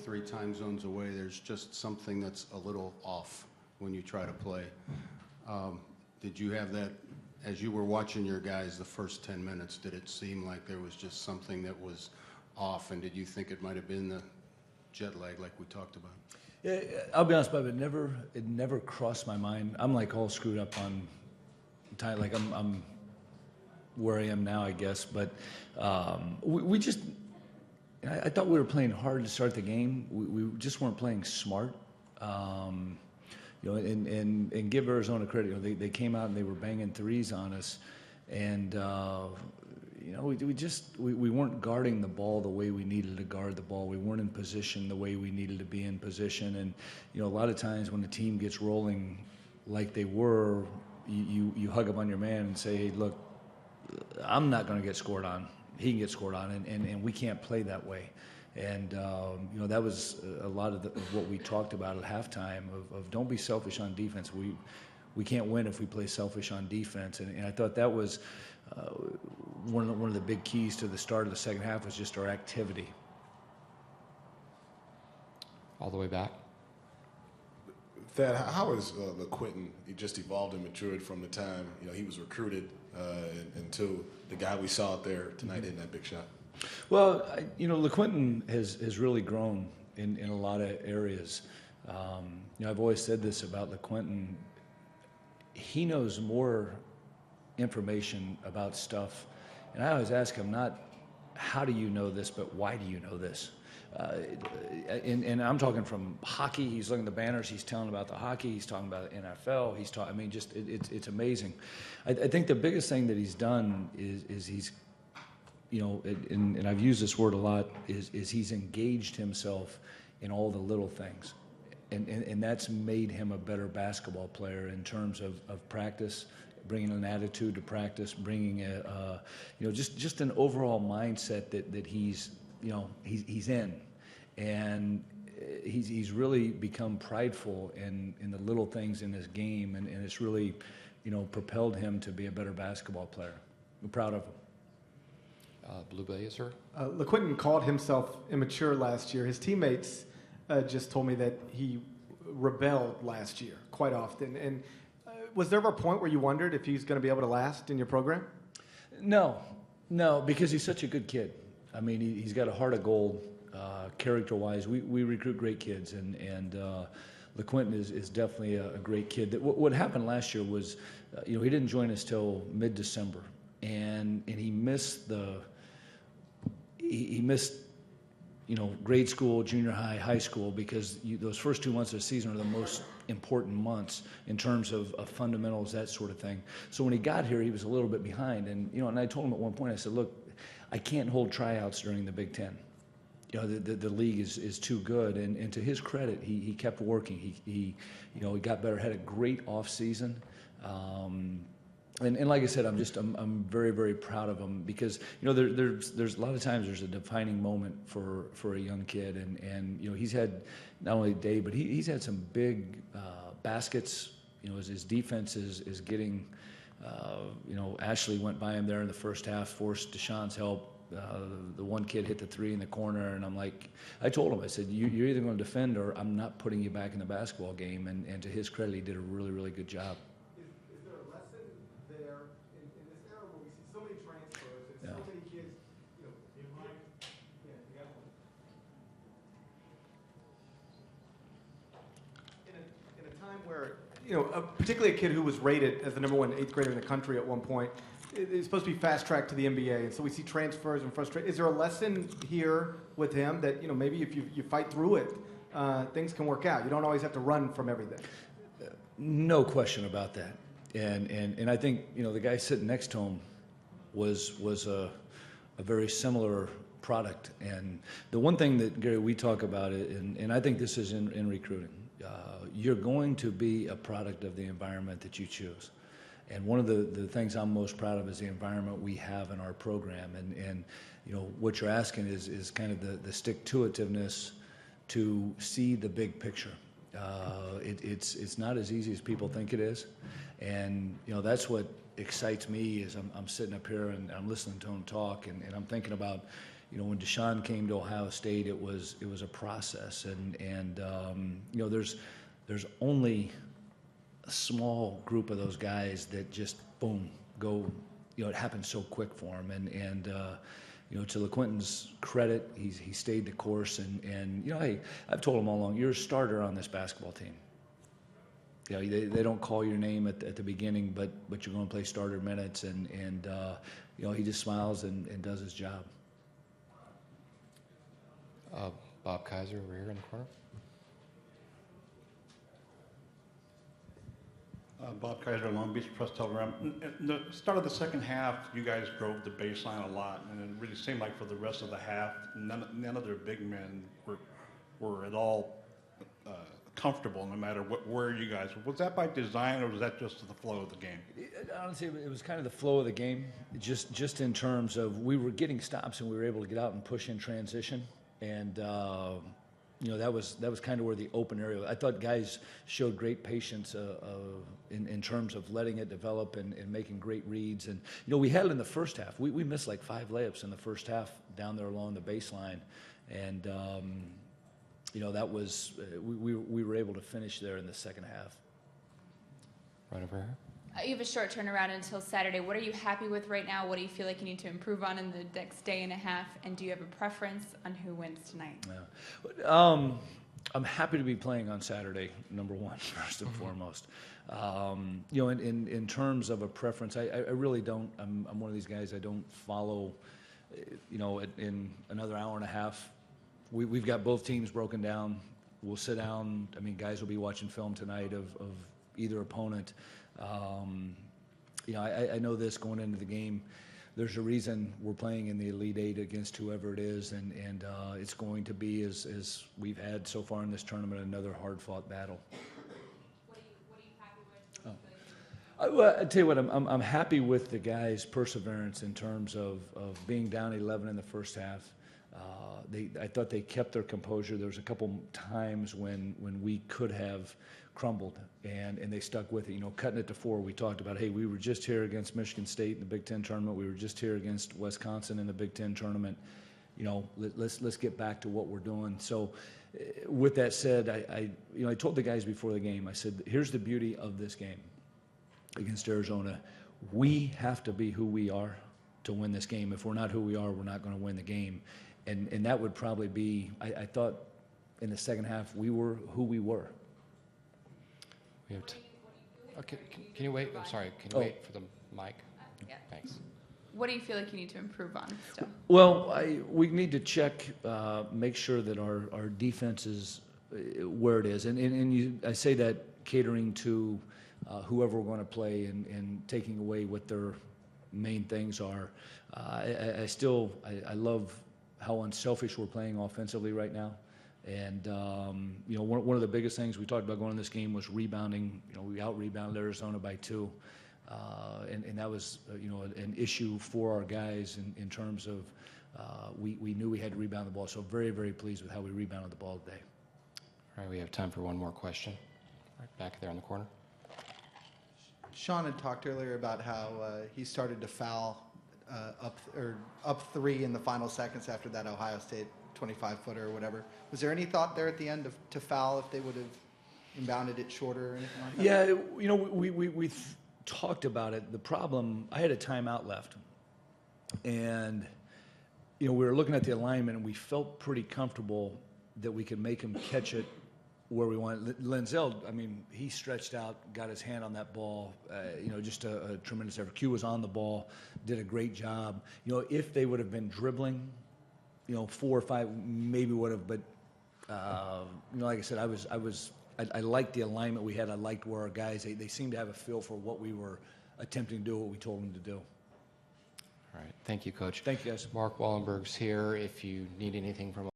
3 time zones away, there's just something that's a little off when you try to play. Did you have that, as you were watching your guys the first 10 minutes, did it seem like there was just something that was off, and did you think it might have been the jet lag like we talked about? Yeah, I'll be honest, Bob, it never crossed my mind. I'm like all screwed up on time, like I'm where I am now, I guess, but we just, I thought we were playing hard to start the game. We just weren't playing smart. You know, and give Arizona credit. You know, they came out and they were banging threes on us, and you know, we weren't guarding the ball the way we needed to guard the ball. We weren't in position the way we needed to be in position. And you know, a lot of times when the team gets rolling like they were, you hug up on your man and say, hey, look, I'm not going to get scored on. He can get scored on, and we can't play that way. And you know, that was a lot of what we talked about at halftime of don't be selfish on defense. We can't win if we play selfish on defense. And I thought that was one of the big keys to the start of the second half was just our activity. All the way back. Thad, how has LaQuinton just evolved and matured from the time he was recruited until the guy we saw out there tonight hitting that big shot? Well, you know, LaQuinton has really grown in a lot of areas. You know, I've always said this about LaQuinton. He knows more information about stuff, and I always ask him not how do you know this, but why do you know this? And I'm talking from hockey. He's looking at the banners. He's telling about the hockey. He's talking about the NFL. He's talking. I mean, just it's amazing. I think the biggest thing that he's done is he's, you know, and I've used this word a lot, is he's engaged himself in all the little things. And that's made him a better basketball player in terms of practice, bringing an attitude to practice, bringing you know, just an overall mindset that he's, you know, he's in. And he's really become prideful in the little things in his game, and it's really, you know, propelled him to be a better basketball player. We're proud of him. Blue Blazer. LaQuinton called himself immature last year. His teammates just told me that he rebelled last year quite often. And was there ever a point where you wondered if he's going to be able to last in your program? No, because he's such a good kid. I mean, he's got a heart of gold. Character-wise, we recruit great kids, and LaQuinton is definitely a great kid. What happened last year was, you know, he didn't join us till mid-December, and he missed you know, grade school, junior high, high school, because those first 2 months of the season are the most important months in terms of fundamentals, that sort of thing. So when he got here, he was a little bit behind, and you know, and I told him at one point, I said, look, I can't hold tryouts during the Big Ten. You know, the league is too good, and to his credit, he kept working. He you know, he got better, had a great off season. And like I said, I'm very, very proud of him, because you know, there's a lot of times there's a defining moment for a young kid, and you know, he's had not only Dave, but he's had some big baskets. You know, as his defense is getting, you know, Ashley went by him there in the first half, forced Deshaun's help. The one kid hit the three in the corner, and I'm like, I told him, I said, you're either going to defend or I'm not putting you back in the basketball game. And to his credit, he did a really, really good job. Is there a lesson there in this era where we see so many transfers and so many kids, you know, you got one. In a time where, you know, particularly a kid who was rated as the #1 eighth grader in the country at one point, it's supposed to be fast-tracked to the NBA, and so we see transfers and frustration. Is there a lesson here with him that, you know, maybe if you fight through it, things can work out? You don't always have to run from everything. No question about that. And I think, you know, the guy sitting next to him was a very similar product. And the one thing that, Gary, we talk about it, and I think this is in recruiting, you're going to be a product of the environment that you choose. And one of the things I'm most proud of is the environment we have in our program. And you know, what you're asking is kind of the stick-to-itiveness to see the big picture. It's not as easy as people think it is. And you know, that's what excites me is I'm sitting up here and I'm listening to him talk, and I'm thinking about, when Deshaun came to Ohio State, it was a process, and there's only a small group of those guys that just boom go. It happened so quick for him, and to LaQuinton's credit, he stayed the course, and hey, I've told him all along, you're a starter on this basketball team. They don't call your name at the beginning, but you're going to play starter minutes, and he just smiles and does his job. Bob Kaiser over here in the corner. Bob Kaiser, Long Beach Press Telegram. In the start of the second half, you guys drove the baseline a lot, and it really seemed like for the rest of the half, none of their big men were at all comfortable, no matter where you guys. Was that by design, or was that just the flow of the game? Honestly, it was kind of the flow of the game, just in terms of we were getting stops and we were able to get out and push in transition, and that was kind of where the open area. I thought guys showed great patience in terms of letting it develop and making great reads. And we had it in the first half. We missed like 5 layups in the first half down there along the baseline, and that was we were able to finish there in the second half. Right over here. You have a short turnaround until Saturday. What are you happy with right now? What do you feel like you need to improve on in the next day and a half? And do you have a preference on who wins tonight? Yeah. I'm happy to be playing on Saturday, number one, first and foremost. In terms of a preference, I really don't. I'm one of these guys, I don't follow, in another hour and a half. We've got both teams broken down. We'll sit down. Guys will be watching film tonight of either opponent. I know this going into the game. There's a reason we're playing in the Elite Eight against whoever it is, and it's going to be, as we've had so far in this tournament, another hard-fought battle. What are you happy with? I tell you what, I'm happy with the guys' perseverance in terms of being down 11 in the first half. I thought they kept their composure. There was a couple times when we could have crumbled, and they stuck with it. Cutting it to 4, we talked about, hey, we were just here against Michigan State in the Big Ten tournament. We were just here against Wisconsin in the Big Ten tournament. Let's get back to what we're doing. So with that said, I told the guys before the game, I said, here's the beauty of this game against Arizona. We have to be who we are to win this game. If we're not who we are, we're not going to win the game. And that would probably be, I thought in the second half, we were who we were. We have okay, can you wait? I'm sorry. Can you wait for the mic? Yeah. Thanks. What do you feel like you need to improve on still? Well, we need to check, make sure that our defense is where it is. I say that catering to whoever we're going to play and taking away what their main things are. I love how unselfish we're playing offensively right now. And, one of the biggest things we talked about going in this game was rebounding. We out-rebounded Arizona by 2. And that was, an issue for our guys in terms of we knew we had to rebound the ball. So very, very pleased with how we rebounded the ball today. All right, we have time for one more question. Right back there in the corner. Sean had talked earlier about how he started to foul up 3 in the final seconds after that Ohio State 25-footer or whatever. Was there any thought there at the end to foul if they would have inbounded it shorter or anything like that? Yeah, we talked about it. The problem, I had a timeout left, and we were looking at the alignment, and we felt pretty comfortable that we could make him catch it where we wanted. Lenzel, he stretched out, got his hand on that ball, just a tremendous effort. Q was on the ball, did a great job. If they would have been dribbling, 4 or 5 maybe would have, but like I said, I liked the alignment we had. I liked where our guys, they seemed to have a feel for what we were attempting to do, what we told them to do. All right, thank you, Coach. Thank you, guys. Mark Wallenberg's here if you need anything from